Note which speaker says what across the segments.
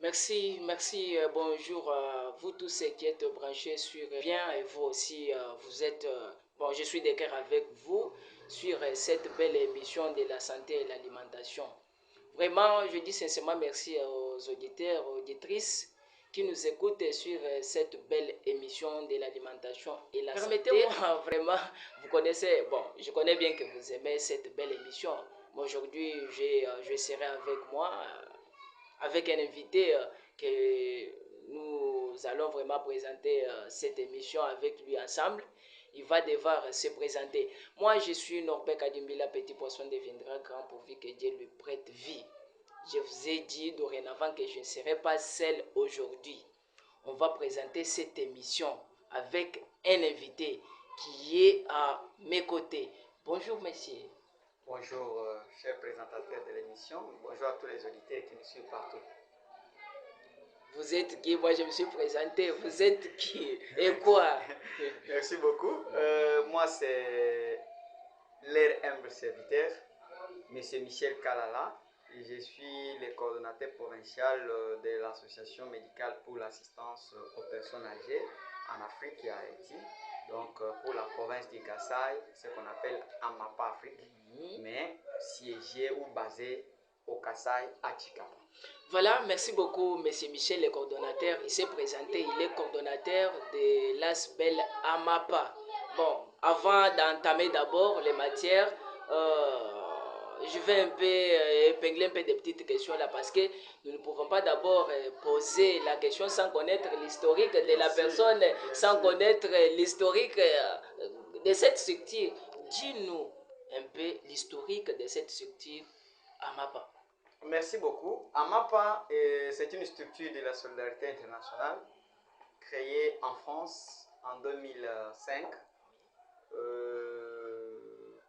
Speaker 1: Merci, bonjour à vous tous ceux qui êtes branchés sur bien et vous aussi, vous êtes, bon, je suis d'accord avec vous sur cette belle émission de la santé et l'alimentation. Vraiment, je dis sincèrement merci aux auditeurs, aux auditrices qui nous écoutent sur cette belle émission de l'alimentation et la santé. Permettez-moi vraiment, vous connaissez, bon, je connais bien que vous aimez cette belle émission. Aujourd'hui, je serai avec moi avec un invité que nous allons vraiment présenter cette émission avec lui ensemble. Il va devoir se présenter. Moi, je suis Norbert Kadimbila, petit poisson deviendra grand pourvu que Dieu lui prête vie. Je vous ai dit dorénavant que je ne serai pas seul aujourd'hui. On va présenter cette émission avec un invité qui est à mes côtés. Bonjour, monsieur.
Speaker 2: Bonjour, chers présentateurs de l'émission. Bonjour à tous les auditeurs qui nous suivent partout.
Speaker 1: Vous êtes qui? Moi, je me suis présenté. Vous êtes qui? Et quoi?
Speaker 2: Merci beaucoup. Moi, c'est leur humble serviteur, M. Michel Kalala. Et je suis le coordonnateur provincial de l'association médicale pour l'assistance aux personnes âgées en Afrique et à Haïti. Donc, pour la province du Kasaï, ce qu'on appelle Amapa Afrique, mais siégé ou basé au Kasaï à Chikapa.
Speaker 1: Voilà, merci beaucoup, Monsieur Michel, le coordonnateur. Il s'est présenté, il est coordonnateur de l'ASBEL Amapa. Bon, avant d'entamer d'abord les matières, je vais un peu épingler un peu des petites questions là parce que nous ne pouvons pas d'abord poser la question sans connaître l'historique de la personne, sans connaître l'historique de cette structure. Dis-nous un peu l'historique de cette structure Amapa.
Speaker 2: Merci beaucoup. AMAPA, c'est une structure de la solidarité internationale créée en France en 2005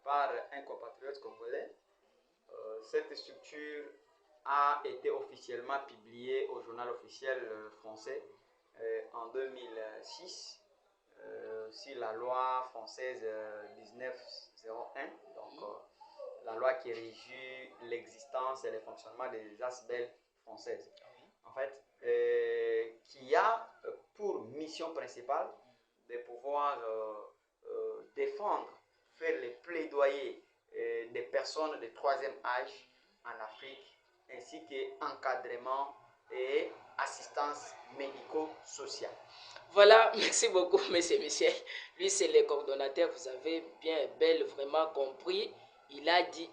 Speaker 2: par un compatriote congolais. Cette structure a été officiellement publiée au journal officiel français en 2006 sur la loi française 1901. Donc, la loi qui régit l'existence et le fonctionnement des ASBEL françaises. En fait, qui a pour mission principale de pouvoir défendre, faire les plaidoyers des personnes de troisième âge en Afrique, ainsi qu'encadrement et assistance médico-sociale.
Speaker 1: Voilà, merci beaucoup, monsieur Michel. Lui, c'est le coordonnateur, vous avez bien, belle, vraiment compris. Il a dit,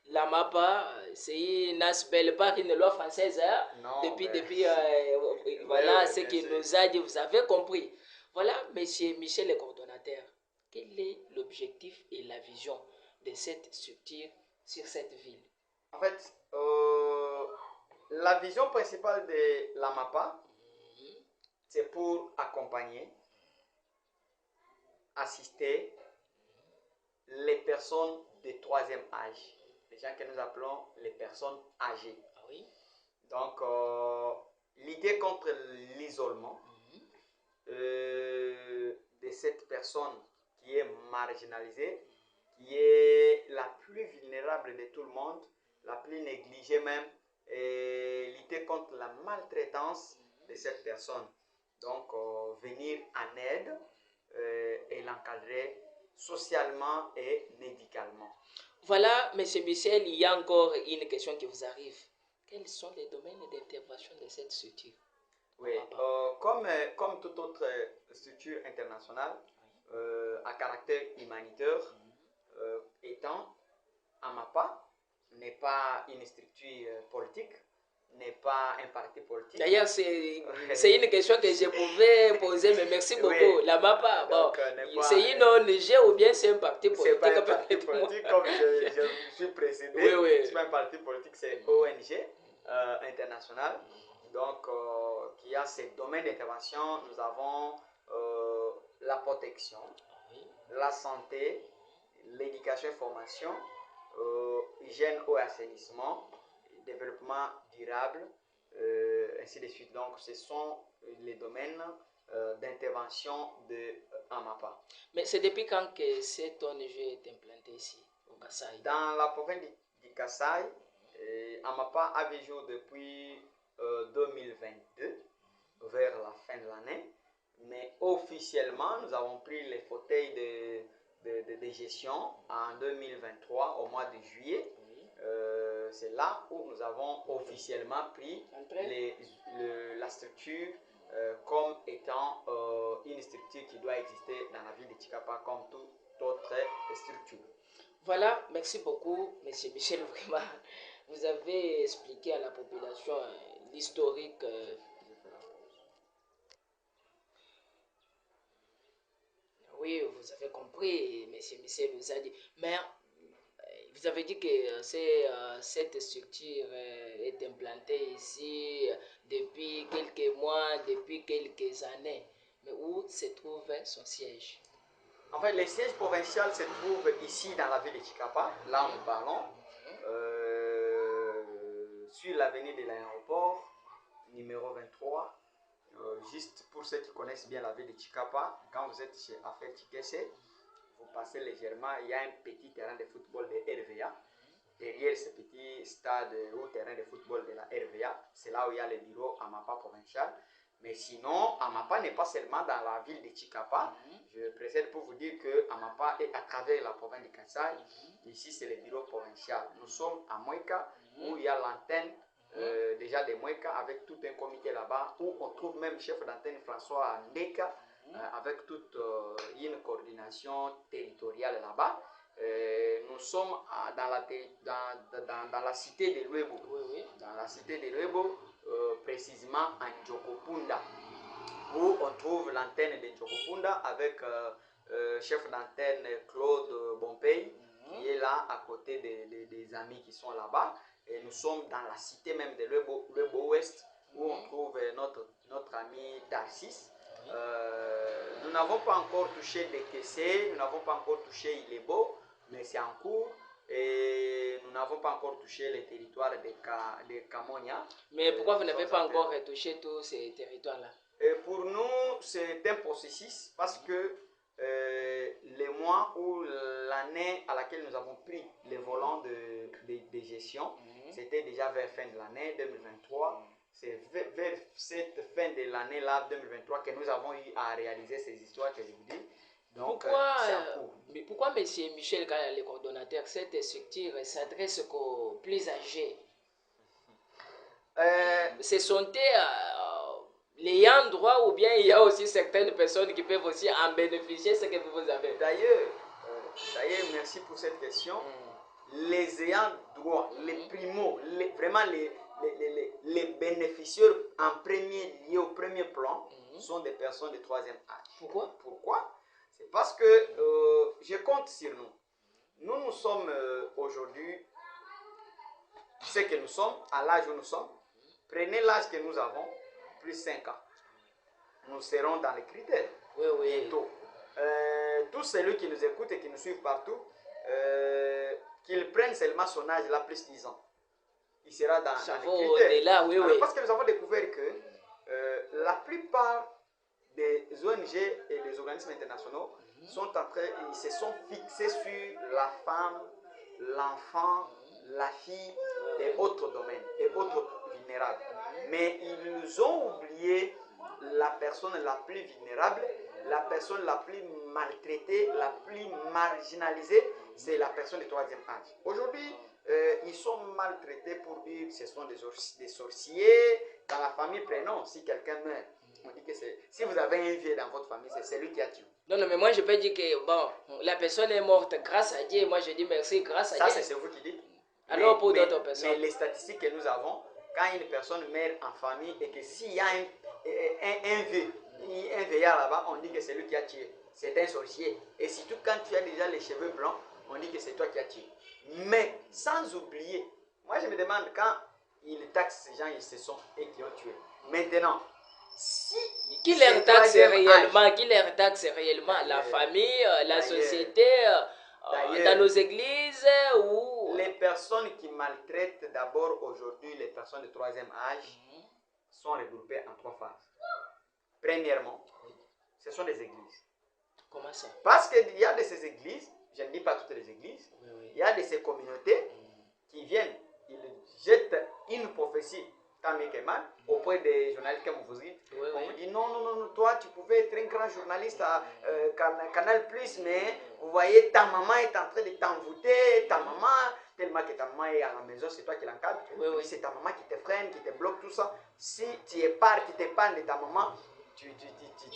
Speaker 1: la MAPA, c'est une belle part, une loi française, hein?
Speaker 2: Non,
Speaker 1: depuis voilà
Speaker 2: oui,
Speaker 1: ce qu'il
Speaker 2: sûr.
Speaker 1: nous a dit, vous avez compris. Voilà, monsieur Michel, le coordonnateur. Quel est l'objectif et la vision de cette structure sur cette ville?
Speaker 2: En fait, la vision principale de la MAPA, c'est pour accompagner, assister les personnes de troisième âge, les gens que nous appelons les personnes âgées.
Speaker 1: Ah oui?
Speaker 2: Donc, lutter contre l'isolement de cette personne qui est marginalisée, qui est la plus vulnérable de tout le monde, la plus négligée même, et lutter contre la maltraitance de cette personne. Donc, venir en aide et l'encadrer socialement et médicalement.
Speaker 1: Voilà, M. Michel, il y a encore une question qui vous arrive. Quels sont les domaines d'intervention de cette structure?
Speaker 2: Oui, comme toute autre structure internationale à caractère humanitaire, étant AMAPA n'est pas une structure politique, n'est pas un parti politique.
Speaker 1: D'ailleurs, c'est une question que je pouvais poser, mais merci beaucoup. Oui. La MAPA, bon, c'est une ONG ou bien c'est un parti politique?
Speaker 2: C'est pas un parti politique, comme je suis précédé.
Speaker 1: Oui, oui.
Speaker 2: C'est pas un parti politique, c'est ONG international. Donc, qui a ses domaines d'intervention. Nous avons la protection, la santé, l'éducation et formation, hygiène, eau et assainissement, développement durable, ainsi de suite. Donc, ce sont les domaines d'intervention de AMAPA.
Speaker 1: Mais c'est depuis quand que cette ONG est implantée ici, au Kasaï?
Speaker 2: Dans la province du Kasaï, AMAPA a vu jour depuis 2022, vers la fin de l'année. Mais officiellement, nous avons pris les fauteuils de gestion en 2023, au mois de juillet. C'est là où nous avons officiellement pris la structure comme étant une structure qui doit exister dans la ville de Tchikapa comme toute autre structure.
Speaker 1: Voilà, merci beaucoup, M. Michel, vraiment. Vous avez expliqué à la population l'historique. Oui, vous avez compris, M. Michel vous a dit. Mais vous avez dit que cette structure est implantée ici depuis quelques mois, depuis quelques années. Mais où se trouve son siège?
Speaker 2: En fait, le siège provincial se trouve ici dans la ville de Tchikapa, là où nous parlons, sur l'avenue de l'aéroport, numéro 23. Juste pour ceux qui connaissent bien la ville de Tchikapa, quand vous êtes chez Affaire Tikese, vous passez légèrement, il y a un petit terrain de football de RVA. Derrière ce petit stade ou terrain de football de la RVA, c'est là où il y a le bureau Amapa provincial. Mais sinon, Amapa n'est pas seulement dans la ville de Tchikapa. Je précède pour vous dire que Amapa est à travers la province de Kansai. Ici, c'est le bureau provincial. Nous sommes à Moïka, où il y a l'antenne déjà de Moïka, avec tout un comité là-bas, où on trouve même le chef d'antenne François Ndeka, avec toute une coordination territoriale là-bas. Nous sommes dans la cité de Luebo. Dans la cité de Luebo, précisément à Njokopunda, où on trouve l'antenne de Njokopunda avec chef d'antenne Claude Bompey, qui est là à côté des amis qui sont là-bas. Et nous sommes dans la cité même de Luebo Ouest, où on trouve notre ami Tarsis. Nous n'avons pas encore touché Dekese, nous n'avons pas encore touché Ilebo, mais c'est en cours. Et nous n'avons pas encore touché les territoires de Kamonia.
Speaker 1: Mais pourquoi vous n'avez pas encore touché tous ces territoires-là?
Speaker 2: Pour nous, c'est un processus parce que les mois ou l'année à laquelle nous avons pris les volants de gestion, c'était déjà vers fin de l'année 2023. C'est vers cette fin de l'année-là, 2023, que nous avons eu à réaliser ces histoires que je vous dis. Donc,
Speaker 1: mais pourquoi M. Michel Kaya, le coordonnateur, cette structure s'adresse aux plus âgés? Ce sont l'ayant droit ou bien il y a aussi certaines personnes qui peuvent aussi en bénéficier, ce que vous avez?
Speaker 2: D'ailleurs, merci pour cette question. Les ayants droit, les primos, vraiment les bénéficiaires en premier lieu, au premier plan, sont des personnes de troisième âge. Pourquoi? C'est parce que je compte sur nous. Nous sommes aujourd'hui ce que nous sommes, à l'âge où nous sommes. Prenez l'âge que nous avons, plus 5 ans. Nous serons dans les critères. Bientôt. Tous ceux qui nous écoutent et qui nous suivent partout, qu'ils prennent seulement son âge là, plus 10 ans. Il sera dans les critères.
Speaker 1: Là,
Speaker 2: alors, parce que nous avons découvert que la plupart des ONG et des organismes internationaux se sont fixés sur la femme, l'enfant, la fille et autres domaines, et autres vulnérables. Mais ils nous ont oublié la personne la plus vulnérable, la personne la plus maltraitée, la plus marginalisée, c'est la personne du troisième âge. Aujourd'hui, ils sont maltraités pour dire que ce sont des sorciers. Dans la famille, prenons, si quelqu'un meurt, on dit que c'est... Si vous avez un vieux dans votre famille, c'est celui qui a tué.
Speaker 1: Non, mais moi je peux dire que bon, la personne est morte grâce à Dieu. Moi je dis merci grâce à Dieu.
Speaker 2: Ça, c'est vous qui dites.
Speaker 1: Alors pour d'autres personnes.
Speaker 2: Mais les statistiques que nous avons, quand une personne meurt en famille et que s'il y a un vieillard là-bas, on dit que c'est lui qui a tué. C'est un sorcier. Et surtout quand tu as déjà les cheveux blancs, on dit que c'est toi qui as tué. Mais sans oublier, moi je me demande quand ils taxent ces gens, ils se sont et qui ont tué. Maintenant, si
Speaker 1: qui les taxe réellement, la famille, la société, dans nos églises ou...
Speaker 2: Les personnes qui maltraitent d'abord aujourd'hui les personnes de troisième âge sont regroupées en 3 phases. Premièrement, ce sont des églises.
Speaker 1: Comment ça?
Speaker 2: Parce qu'il y a de ces églises, je ne dis pas toutes les églises, il y a de ces communautés qui viennent, ils jettent une prophétie tant mieux que mal, auprès des journalistes comme vous dites.
Speaker 1: Oui,
Speaker 2: On
Speaker 1: oui.
Speaker 2: vous dit non, non, non, non, toi tu pouvais être un grand journaliste à Canal+, mais vous voyez, ta maman est en train de t'envoûter, ta maman, tellement que ta maman est à la maison, c'est toi qui l'encadre.
Speaker 1: Oui, oui.
Speaker 2: C'est ta maman qui te freine, qui te bloque, tout ça. Si tu t'épargnes de ta maman, tu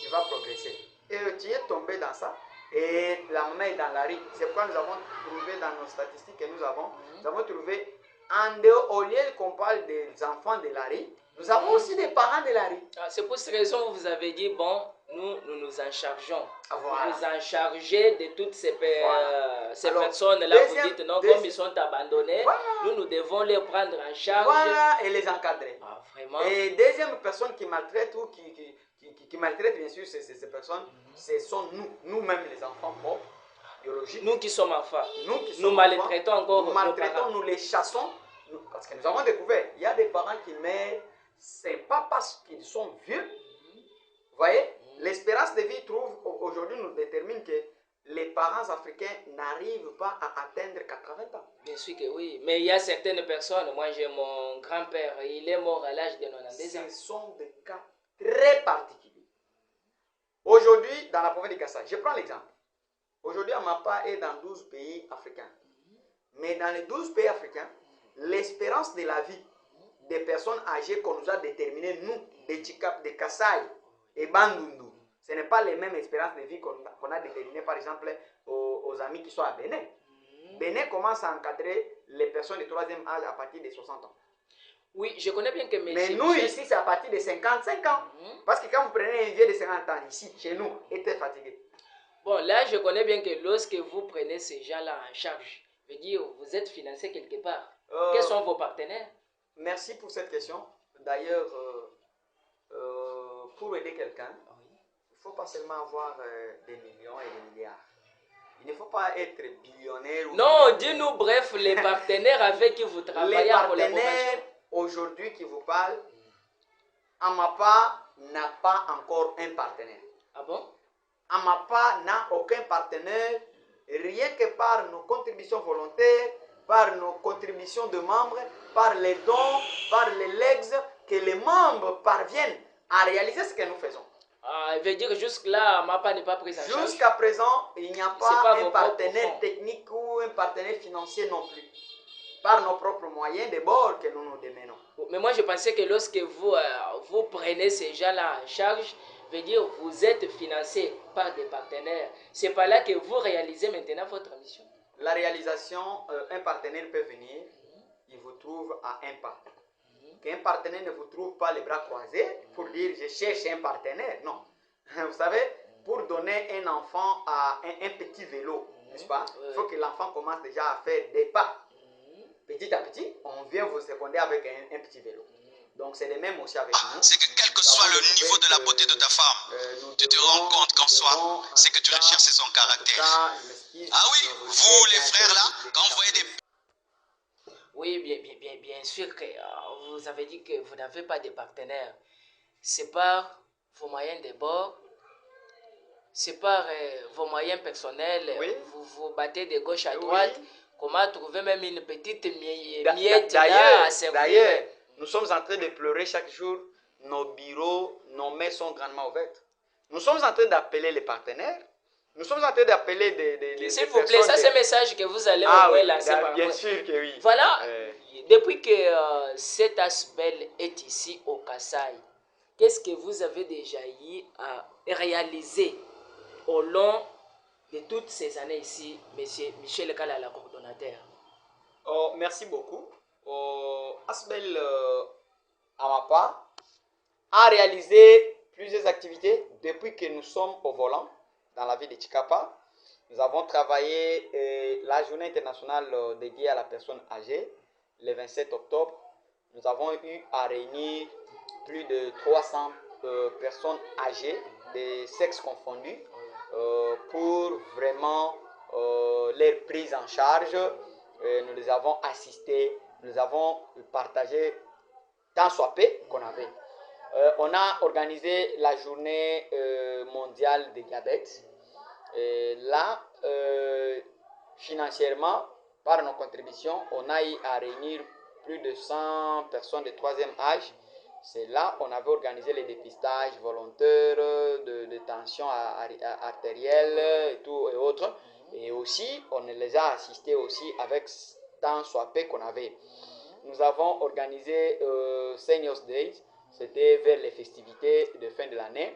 Speaker 2: vas progresser. Et tu es tombé dans ça. Et la maman est dans la rue. C'est pourquoi nous avons trouvé dans nos statistiques que nous avons trouvé, en dehors, au lieu qu'on parle des enfants de la rue, nous avons aussi des parents de la rue.
Speaker 1: Ah, c'est pour cette raison que vous avez dit, bon, nous nous en chargeons.
Speaker 2: Voilà.
Speaker 1: Vous en chargez de toutes ces, ces personnes-là. Vous dites, non, comme ils sont abandonnés,
Speaker 2: voilà,
Speaker 1: nous devons les prendre en charge.
Speaker 2: Voilà, et les encadrer.
Speaker 1: Ah, vraiment.
Speaker 2: Et deuxième personne qui maltraite ou qui maltraite bien sûr ces personnes, ce sont nous-mêmes les enfants propres, biologiques.
Speaker 1: Nous qui sommes enfants,
Speaker 2: nous
Speaker 1: maltraitons encore
Speaker 2: nous maltraitons, nous les chassons, parce que nous avons découvert, il y a des parents qui meurent, c'est pas parce qu'ils sont vieux. Vous voyez, l'espérance de vie aujourd'hui nous détermine que les parents africains n'arrivent pas à atteindre 80 ans.
Speaker 1: Bien sûr que oui, mais il y a certaines personnes, moi j'ai mon grand-père, il est mort à l'âge de 92 ans.
Speaker 2: Ce sont des cas très particuliers. Aujourd'hui, dans la province de Kassai, je prends l'exemple. Aujourd'hui, Amapa est dans 12 pays africains. Mais dans les 12 pays africains, l'espérance de la vie des personnes âgées qu'on nous a déterminées, nous, de Kassai et Bandundu, ce n'est pas les mêmes espérances de vie qu'on a déterminées, par exemple, aux amis qui sont à Bénin. Bénin commence à encadrer les personnes de troisième âge à partir de 60 ans.
Speaker 1: Oui, je connais bien que
Speaker 2: mais nous, ici, c'est à partir de 55 ans. Parce que quand vous prenez un vieux de 50 ans, ici, chez nous, il était fatigué.
Speaker 1: Bon, là, je connais bien que lorsque vous prenez ces gens-là en charge, je veux dire, vous êtes financé quelque part. Quels sont vos partenaires?
Speaker 2: Merci pour cette question. D'ailleurs, pour aider quelqu'un, il ne faut pas seulement avoir des millions et des milliards. Il ne faut pas être billionnaire.
Speaker 1: Non, dis-nous bref, les partenaires avec qui vous travaillez en collaboration.
Speaker 2: Les partenaires aujourd'hui qui vous parlent, Amapa n'a pas encore un partenaire.
Speaker 1: Ah bon?
Speaker 2: Amapa n'a aucun partenaire, rien que par nos contributions volontaires, par nos contributions de membres, par les dons, par les legs, que les membres parviennent à réaliser ce que nous faisons.
Speaker 1: Ah, il veut dire que jusque-là, Amapa n'est pas pris en charge.
Speaker 2: Jusqu'à présent, il n'y a pas un partenaire technique ou un partenaire financier non plus. Par nos propres moyens de bord que nous nous démenons.
Speaker 1: Mais moi, je pensais que lorsque vous prenez ces gens-là en charge, veut dire vous êtes financé par des partenaires. C'est par là que vous réalisez maintenant votre mission.
Speaker 2: La réalisation, un partenaire peut venir, il vous trouve à un pas. Qu'un partenaire ne vous trouve pas les bras croisés pour dire je cherche un partenaire. Non. Vous savez, pour donner un enfant à un petit vélo, n'est-ce pas? Il faut que l'enfant commence déjà à faire des pas. Petit à petit, on vient vous seconder avec un petit vélo. Donc c'est le même aussi avec nous.
Speaker 3: C'est que quel que soit le niveau de la beauté de ta femme, tu te rends compte qu'en soi, c'est que tu recherches son caractère. Ah oui, vous les frères là, quand vous voyez des...
Speaker 1: Oui, bien sûr que vous avez dit que vous n'avez pas de partenaire. C'est par vos moyens de bord, c'est par vos moyens personnels,
Speaker 2: oui.
Speaker 1: Vous vous battez de gauche à droite. Oui. Comment trouver même une petite miette
Speaker 2: à servir. D'ailleurs, nous sommes en train de pleurer chaque jour. Nos bureaux, nos mains sont grandement ouvertes. Nous sommes en train d'appeler les partenaires. Nous sommes en train d'appeler des
Speaker 1: s'il vous plaît, ça c'est un message que vous allez envoyer lancer par
Speaker 2: bien sûr que oui.
Speaker 1: Voilà, depuis que cet Asbel est ici au Kassai, qu'est-ce que vous avez déjà eu à réaliser au long de toutes ces années ici, M. Michel Kalala, coordonnateur?
Speaker 2: Oh, merci beaucoup. Asbel Amapa a réalisé plusieurs activités depuis que nous sommes au volant dans la ville de Chikapa. Nous avons travaillé la journée internationale dédiée à la personne âgée, le 27 octobre. Nous avons eu à réunir plus de 300 personnes âgées, de sexes confondus, pour vraiment leur prise en charge. Nous les avons assistés, nous avons partagé tant soit peu qu'on avait. On a organisé la journée mondiale du diabète. Là, financièrement, par nos contributions, on a eu à réunir plus de 100 personnes de troisième âge. C'est là qu'on avait organisé les dépistages volontaires de tension artérielle et tout et autres. Et aussi, on les a assistés aussi avec tant soit peu qu'on avait. Nous avons organisé Seniors Days, c'était vers les festivités de fin de l'année.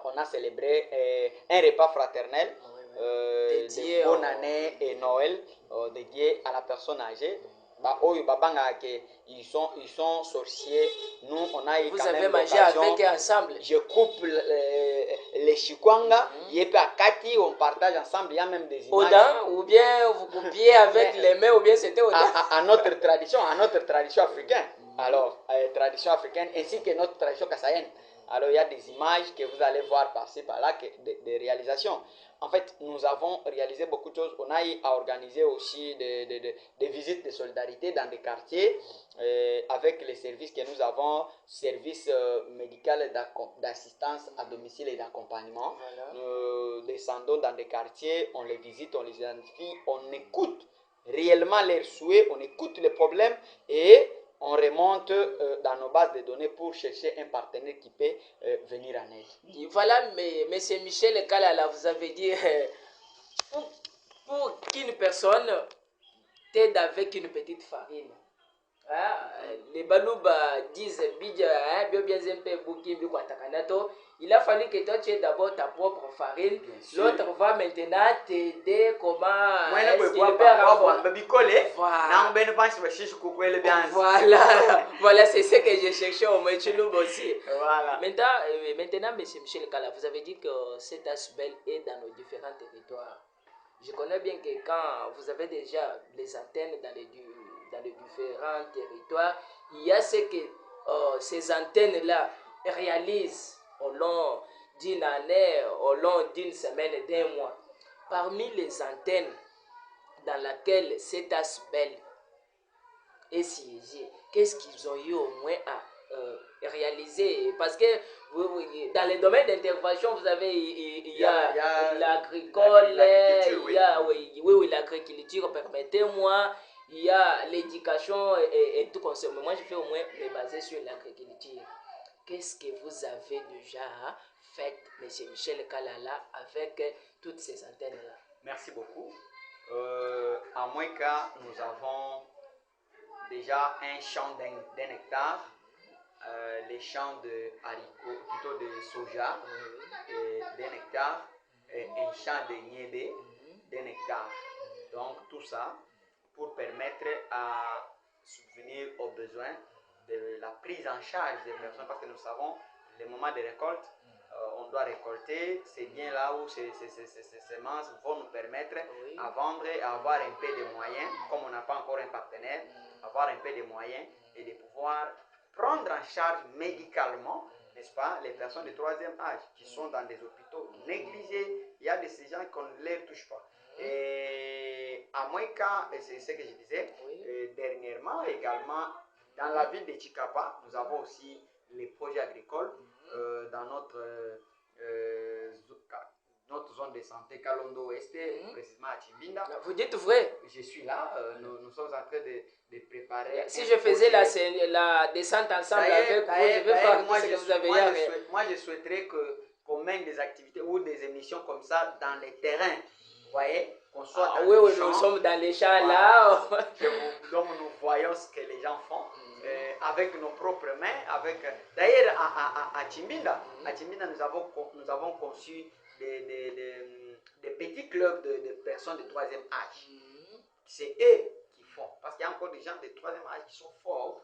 Speaker 2: On a célébré un repas fraternel de bonne année et Noël dédié à la personne âgée. Ils sont sorciers. Nous, on a eu
Speaker 1: vous
Speaker 2: quand
Speaker 1: avez
Speaker 2: même
Speaker 1: mangé avec eux ensemble.
Speaker 2: Je coupe les chikwanga. Et puis à Kati, on partage ensemble. Il y a même des images.
Speaker 1: Au ou bien vous coupiez avec les mains, ou bien c'était au dents.
Speaker 2: À notre tradition africaine. Alors, tradition africaine ainsi que notre tradition kassaïenne. Alors, il y a des images que vous allez voir passer par là, des réalisations. En fait, nous avons réalisé beaucoup de choses. On a eu à organiser aussi des visites de solidarité dans des quartiers avec les services que nous avons, services médical d'assistance à domicile et d'accompagnement. Voilà. Nous descendons dans des quartiers, on les visite, on les identifie, on écoute réellement leurs souhaits, on écoute les problèmes et on remonte dans nos bases de données pour chercher un partenaire qui peut venir en aide.
Speaker 1: Voilà, mais M. Michel Kalala, vous avez dit, pour qu'une personne t'aide avec une petite farine, les Balouba disent, il a fallu que toi tu aies d'abord ta propre farine, l'autre va maintenant t'aider comment voilà, c'est ce que j'ai cherché au Moïtchouloub aussi. Voilà. Maintenant, M. Michel Kala, vous avez dit que cet Asbel est dans nos différents territoires. Je connais bien que quand vous avez déjà les antennes dans les différents territoires, il y a ce que ces antennes-là réalisent au long d'une année, au long d'une semaine, d'un mois. Parmi les antennes dans lesquelles cet Asbel est siégé, qu'est-ce qu'ils ont eu au moins à réaliser? Parce que dans les domaines d'intervention, vous avez il y a l'agricole, il y a l'agriculture, permettez-moi, il y a l'éducation et tout concept. Moi, je fais au moins me baser sur l'agriculture. Qu'est-ce que vous avez déjà fait, M. Michel Kalala, avec toutes ces antennes-là?
Speaker 2: Merci beaucoup. À Moueka, nous avons déjà un champ d'un hectare, les champs de haricots, plutôt de soja, d'un hectare, et un champ de niébé d'un hectare. Donc tout ça pour permettre à subvenir aux besoins de la prise en charge des personnes, parce que nous savons les moments de récolte, on doit récolter, c'est bien là où ces semences vont nous permettre à vendre et à avoir un peu de moyens, comme on n'a pas encore un partenaire, avoir un peu de moyens et de pouvoir prendre en charge médicalement, n'est-ce pas, les personnes de troisième âge qui sont dans des hôpitaux négligés. Il y a de ces gens qu'on ne les touche pas. Et à Moueka, c'est ce que je disais, dernièrement également, dans la ville de Chikapa, nous avons aussi les projets agricoles dans notre zone de santé Kalondo Ouest, précisément à Chimbinda.
Speaker 1: Vous dites vrai?
Speaker 2: Je suis là, nous sommes en train de préparer.
Speaker 1: Si je faisais la descente ensemble avec vous, je vais faire ce que vous avez dit.
Speaker 2: Moi, je souhaiterais qu'on mène des activités ou des émissions comme ça dans les terrains. Vous voyez, qu'on soit dans
Speaker 1: les
Speaker 2: champs.
Speaker 1: Nous sommes dans les champs là.
Speaker 2: Donc nous voyons ce que les gens font avec nos propres mains. D'ailleurs, à Chimbinda, nous avons conçu des petits clubs de personnes de troisième âge. C'est eux qui font. Parce qu'il y a encore des gens de troisième âge qui sont forts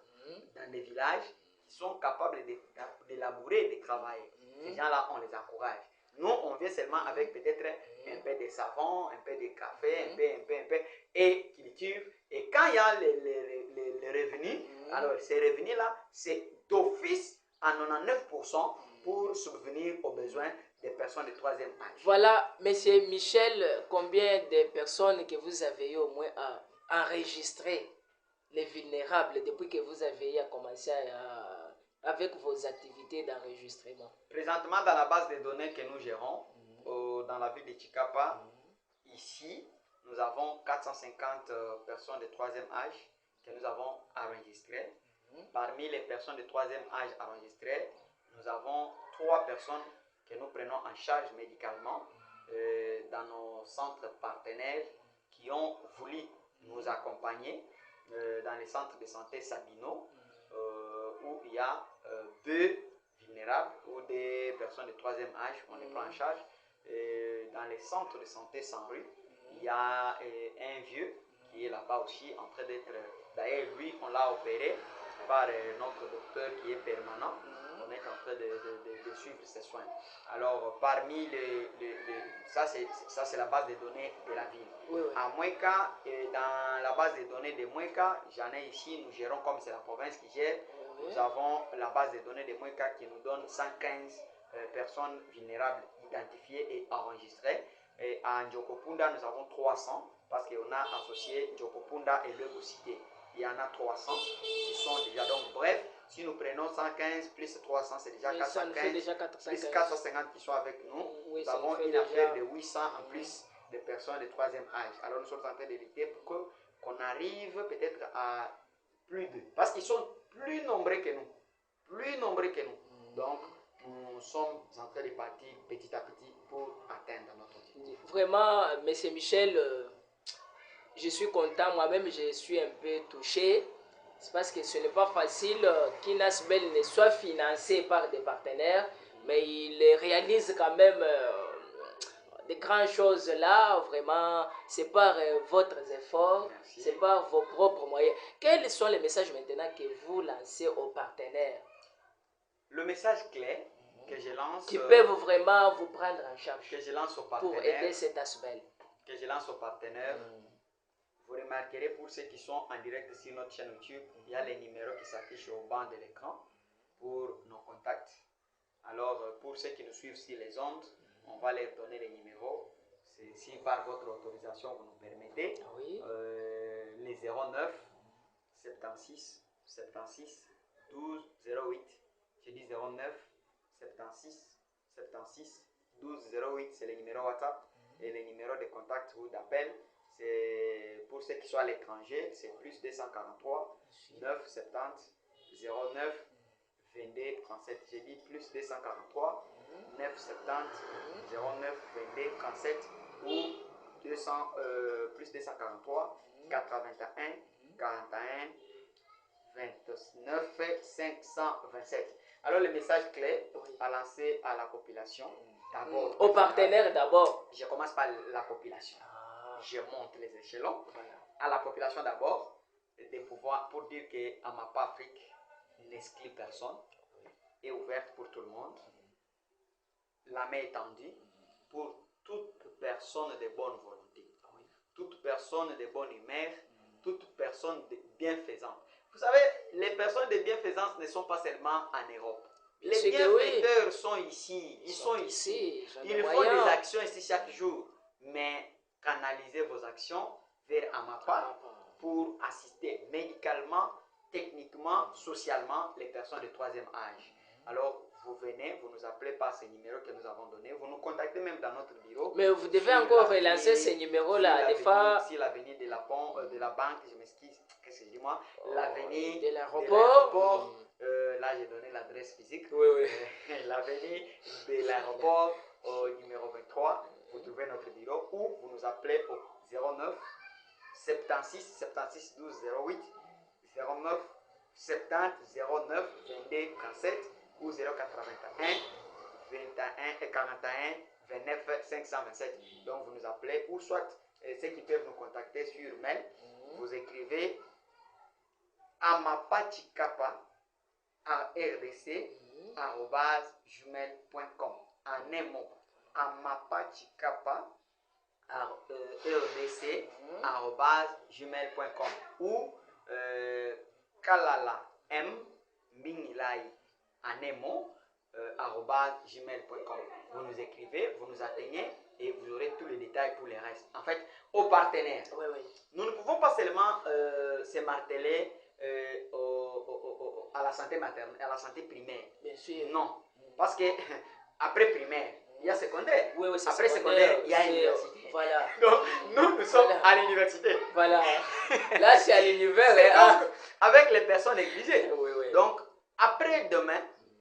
Speaker 2: dans les villages, qui sont capables de labourer, de travailler. Ces gens-là, on les encourage. Nous, on vient seulement avec peut-être un peu de savon, un peu de café, un peu, et culture. Et quand il y a les revenus, alors ces revenus-là, c'est d'office à 99% pour subvenir aux besoins des personnes de troisième âge.
Speaker 1: Voilà, Monsieur Michel, combien de personnes que vous avez eu au moins à enregistrer les vulnérables depuis que vous avez commencé avec vos activités d'enregistrement?
Speaker 2: Présentement, dans la base de données que nous gérons, dans la ville de Chikapa, ici, nous avons 450 personnes de troisième âge que nous avons enregistrées. Parmi les personnes de 3e âge enregistrées, nous avons 3 personnes que nous prenons en charge médicalement dans nos centres partenaires qui ont voulu nous accompagner dans les centres de santé Sabino où il y a 2 vulnérables ou des personnes de 3e âge, on les prend en charge. Dans les centres de santé sans rue, il y a un vieux qui est là-bas aussi en train d'être... D'ailleurs, lui, on l'a opéré par notre docteur qui est permanent. On est en train de suivre ses soins. Alors, parmi ça c'est la base des données de la ville. Oui. À Mouéka, dans la base des données de Mouéka, j'en ai ici, nous gérons comme c'est la province qui gère. Nous avons la base des données de Mouéka qui nous donne 115 personnes vulnérables identifiées et enregistrées. Et à Ndjokopunda, nous avons 300 parce qu'on a associé Ndjokopunda et Legocité. Il y en a 300 qui sont déjà. Donc, bref, si nous prenons 115 plus 300, c'est déjà 415. Déjà 415. Plus 450 qui sont avec nous. Oui, nous avons une affaire de 800 en plus de personnes de 3e âge. Alors, nous sommes en train de lutter pour qu'on arrive peut-être à plus de. Parce qu'ils sont plus nombreux que nous. Plus nombreux que nous. Donc, nous sommes en train de partir petit à petit pour atteindre notre objectif.
Speaker 1: Vraiment, M. Michel, je suis content. Moi-même, je suis un peu touché. C'est parce que ce n'est pas facile qu'INASBEL ne soit financé par des partenaires, mais il réalise quand même de grandes choses là. Vraiment, c'est par votre effort, c'est par vos propres moyens. Quels sont les messages maintenant que vous lancez aux partenaires?
Speaker 2: Le message clé que je lance...
Speaker 1: Qui peuvent vraiment vous prendre en charge
Speaker 2: que je lance aux partenaires,
Speaker 1: pour aider cet aspect.
Speaker 2: Que je lance aux partenaires. Vous remarquerez pour ceux qui sont en direct sur notre chaîne YouTube, il y a les numéros qui s'affichent au bas de l'écran pour nos contacts. Alors, pour ceux qui nous suivent sur les ondes, on va leur donner les numéros. Si par votre autorisation vous nous permettez, oui. Les 09 76 76 12 08. Je dis 09 76 76 12 08, c'est le numéro WhatsApp. Et les numéros de contact ou d'appel, c'est pour ceux qui sont à l'étranger, c'est plus 243 9 70 09 22 37. J'ai dit plus 243 9 70 09 22 37 ou 200, plus 243 81 41 29 527. Alors le message clé à lancer à la population, d'abord
Speaker 1: aux partenaires d'abord.
Speaker 2: Je commence par la population. Je monte les échelons. À la population d'abord, de pouvoir pour dire que AMAPA Afrique n'exclut personne, est ouverte pour tout le monde. La main est tendue pour toute personne de bonne volonté, toute personne de bonne humeur, toute personne de bienfaisante. Vous savez, les personnes de bienfaisance ne sont pas seulement en Europe. Les bienfaiteurs sont ici, ils sont ici. Ils font des actions ici chaque jour. Mais canalisez vos actions vers AMAPA pour assister médicalement, techniquement, socialement les personnes de 3e âge. Alors, vous venez, vous nous appelez par ces numéros que nous avons donnés, vous nous contactez même dans notre bureau.
Speaker 1: Mais vous devez encore relancer ces numéros-là. Des fois...
Speaker 2: Si l'avenue de la banque, je m'excuse, qu'est-ce que je dis moi? L'avenue
Speaker 1: de l'aéroport.
Speaker 2: Là, j'ai donné l'adresse physique.
Speaker 1: Oui.
Speaker 2: L'avenue de l'aéroport au numéro 23, vous trouvez notre bureau ou vous nous appelez au 09 76 76 12 08 09 70 09 22 37 ou 081 21 41 29 527. Donc vous nous appelez ou soit ceux qui peuvent nous contacter sur mail, vous écrivez amapachikapa à rdc@gmail.com. En un mot, amapachikapa à rdc@gmail.com ou kalala m minilai en un mot @gmail.com. Vous nous écrivez, vous nous atteignez et vous aurez tous les détails pour les restes. En fait, aux partenaires. Nous ne pouvons pas seulement se marteler à la santé maternelle, à la santé primaire.
Speaker 1: Bien sûr.
Speaker 2: Non. Parce que après primaire, il y a secondaire.
Speaker 1: Oui,
Speaker 2: après secondaire, il y a université.
Speaker 1: Voilà.
Speaker 2: Donc, nous sommes à l'université.
Speaker 1: Voilà. Là, c'est à l'univers.
Speaker 2: Donc, avec les personnes négligées. Oui, oui. Donc, après demain,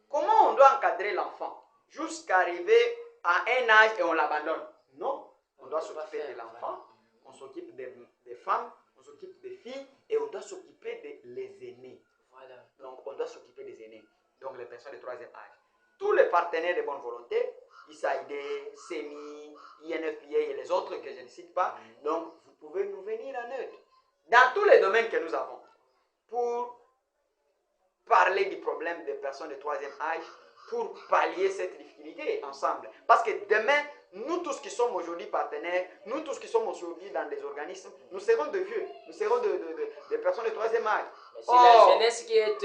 Speaker 2: comment on doit encadrer l'enfant jusqu'à arriver à un âge et on l'abandonne? Non. On doit s'occuper de l'enfant, on s'occupe des femmes, on s'occupe des filles et on doit s'occuper des aînés. Voilà. Donc, on doit s'occuper des aînés. Donc, les personnes de troisième âge. Tous les partenaires de bonne volonté, ISAID, SEMI, INFPA et les autres que je ne cite pas, donc vous pouvez nous venir en aide dans tous les domaines que nous avons pour parler du problème des personnes de troisième âge, pour pallier cette difficulté ensemble. Parce que demain, nous tous qui sommes aujourd'hui partenaires, nous tous qui sommes aujourd'hui dans des organismes, nous serons de vieux, nous serons des personnes de troisième âge.
Speaker 1: C'est la jeunesse qui est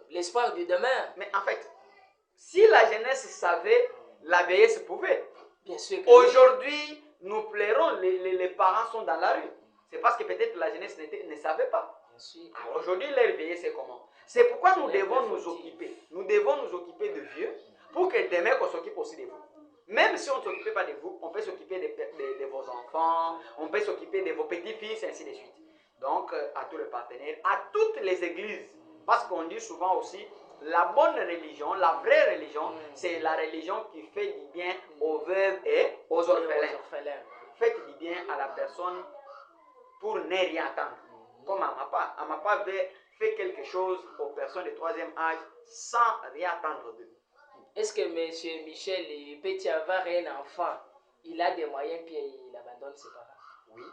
Speaker 1: l'espoir du demain.
Speaker 2: Mais en fait, si la jeunesse savait, la vieillesse pouvait.
Speaker 1: Bien sûr.
Speaker 2: Aujourd'hui, nous plairons, les parents sont dans la rue. C'est parce que peut-être la jeunesse ne savait pas. Alors aujourd'hui, leur vieillesse, c'est comment? C'est pourquoi nous devons nous occuper. Nous devons nous occuper de vieux pour que demain, on s'occupe aussi de vous. Même si on ne s'occupe pas de vous, on peut s'occuper de vos enfants, on peut s'occuper de vos petits-fils, ainsi de suite. Donc, à tous les partenaires, à toutes les églises. Parce qu'on dit souvent aussi, la bonne religion, la vraie religion, c'est la religion qui fait du bien aux veuves et aux orphelins. Faites du bien à la personne pour ne rien attendre. Comme Amapa. Amapa avait fait quelque chose aux personnes de troisième âge sans rien attendre d'eux.
Speaker 1: Est-ce que M. Michel, il peut y avoir un enfant, il a des moyens puis il abandonne ses parents?
Speaker 2: Oui.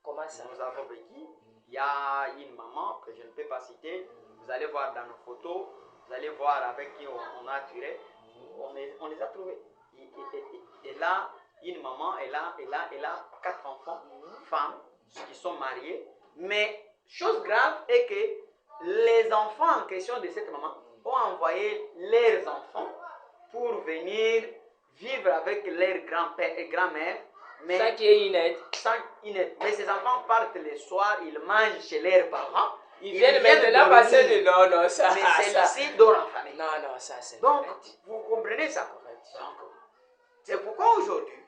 Speaker 1: Comment ça?
Speaker 2: Nous avons vécu. Il y a une maman que je ne peux pas citer. Vous allez voir dans nos photos, vous allez voir avec qui on a tiré. On les a trouvés. Et là, une maman, elle a 4 enfants, femmes, qui sont mariées. Mais, chose grave est que les enfants en question de cette maman ont envoyé leurs enfants pour venir vivre avec leur grand-père et grand-mère.
Speaker 1: Sans qu'il y ait une aide.
Speaker 2: Sans une aide. Mais ces enfants partent le soir, ils mangent chez leurs parents.
Speaker 1: Ils viennent maintenant passer de... Non, ça...
Speaker 2: Mais celle-ci dort en famille.
Speaker 1: Non, ça c'est...
Speaker 2: Donc, vous comprenez ça? C'est pourquoi aujourd'hui,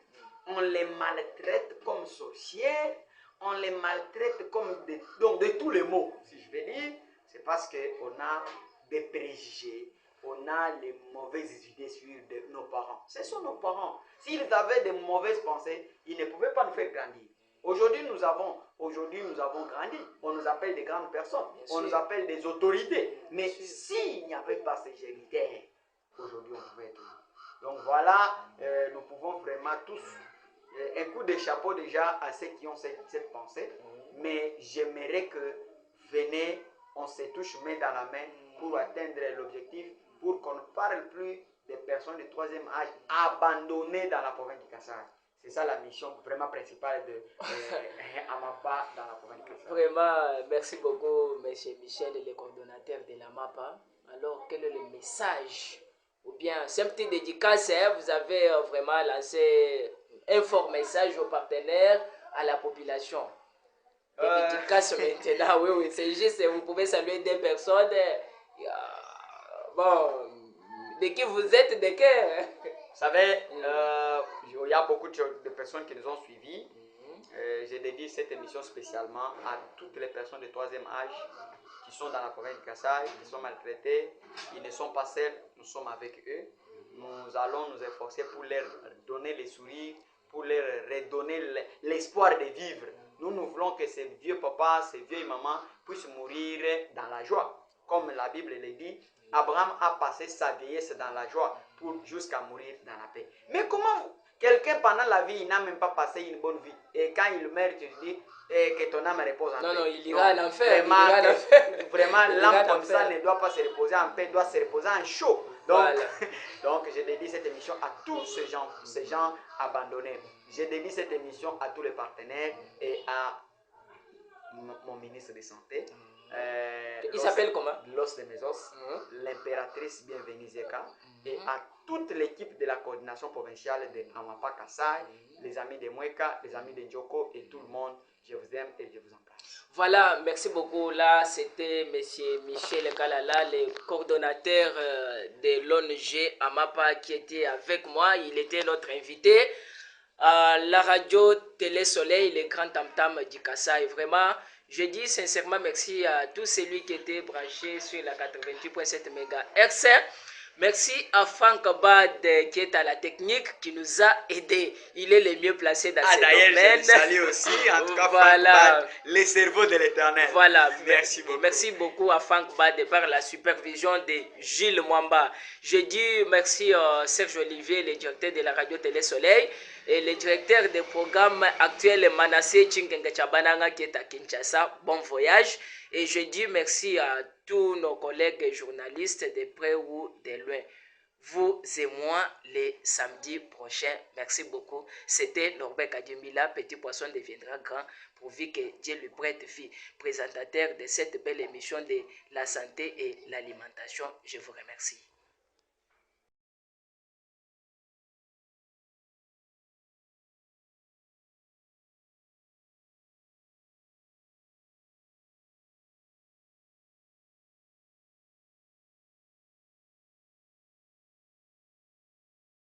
Speaker 2: on les maltraite comme sorcières, on les maltraite comme de tous les mots, si je veux dire. C'est parce qu'on a des préjugés, on a les mauvaises idées sur nos parents. Ce sont nos parents. S'ils avaient de mauvaises pensées, ils ne pouvaient pas nous faire grandir. Aujourd'hui, nous avons grandi. On nous appelle des grandes personnes. On nous appelle des autorités. Mais s'il n'y avait pas ces géniteurs, aujourd'hui, on pouvait être là. Donc voilà, nous pouvons vraiment tous, un coup de chapeau déjà à ceux qui ont cette pensée. Mais j'aimerais que venez, on se touche main dans la main pour atteindre l'objectif, pour qu'on ne parle plus des personnes de troisième âge abandonnées dans la province du Kassai. C'est ça la mission vraiment principale de Amapa dans la province du Kassai.
Speaker 1: Vraiment, merci beaucoup, M. Michel, le coordonnateur de la MAPA. Alors, quel est le message? Ou bien, c'est un petit dédicace, vous avez vraiment lancé un fort message aux partenaires, à la population. Dédicace maintenant, oui, c'est juste, vous pouvez saluer des personnes. Bon, de qui vous êtes, de qui?
Speaker 2: Vous savez, il y a beaucoup de personnes qui nous ont suivis. J'ai dédié cette émission spécialement à toutes les personnes de troisième âge qui sont dans la province du Kassai, qui sont maltraitées. Ils ne sont pas seuls, nous sommes avec eux. Nous allons nous efforcer pour leur donner les sourires, pour leur redonner l'espoir de vivre. Nous voulons que ces vieux papas, ces vieilles mamans puissent mourir dans la joie. Comme la Bible le dit, Abraham a passé sa vieillesse dans la joie jusqu'à mourir dans la paix. Mais comment quelqu'un pendant la vie, il n'a même pas passé une bonne vie. Et quand il meurt, tu dis que ton âme repose en paix.
Speaker 1: Non, il ira à l'enfer.
Speaker 2: Vraiment, l'âme comme ça ne doit pas se reposer en paix, doit se reposer en chaud. Donc, voilà. Donc je dédie cette émission à tous ces gens abandonnés. Je dédie cette émission à tous les partenaires et à mon ministre de Santé.
Speaker 1: Il s'appelle comment?
Speaker 2: Los de Mesos, l'impératrice Bienvenue Zeka, et à toute l'équipe de la coordination provinciale de Amapa Kassai, les amis de Mweka, les amis de Njoko et tout le monde. Je vous aime et je vous embrasse.
Speaker 1: Voilà, merci beaucoup. Là, c'était M. Michel Kalala, le coordonnateur de l'ONG Amapa qui était avec moi. Il était notre invité. la radio Télé Soleil, les grands tam-tam du Kassai. Vraiment, je dis sincèrement merci à tous celui qui était branché sur la 88.7 MHz. Merci à Franck Bad qui est à la technique, qui nous a aidés. Il est le mieux placé dans ce domaine.
Speaker 2: Je salue aussi, en tout cas,
Speaker 1: voilà.
Speaker 2: Franck Bad, les cerveaux de l'éternel.
Speaker 1: Voilà,
Speaker 2: merci beaucoup.
Speaker 1: Merci beaucoup à Franck Bad par la supervision de Gilles Mwamba. Je dis merci à Serge Olivier, le directeur de la radio Télé Soleil, et le directeur des programmes actuels, Manassé Chinkenga Chabananga, qui est à Kinshasa. Bon voyage. Et je dis merci à tous nos collègues journalistes de près ou de loin. Vous et moi les samedis prochains. Merci beaucoup. C'était Norbert Kadimila, petit poisson deviendra grand, pourvu que Dieu lui prête vie. Présentateur de cette belle émission de la santé et l'alimentation. Je vous remercie.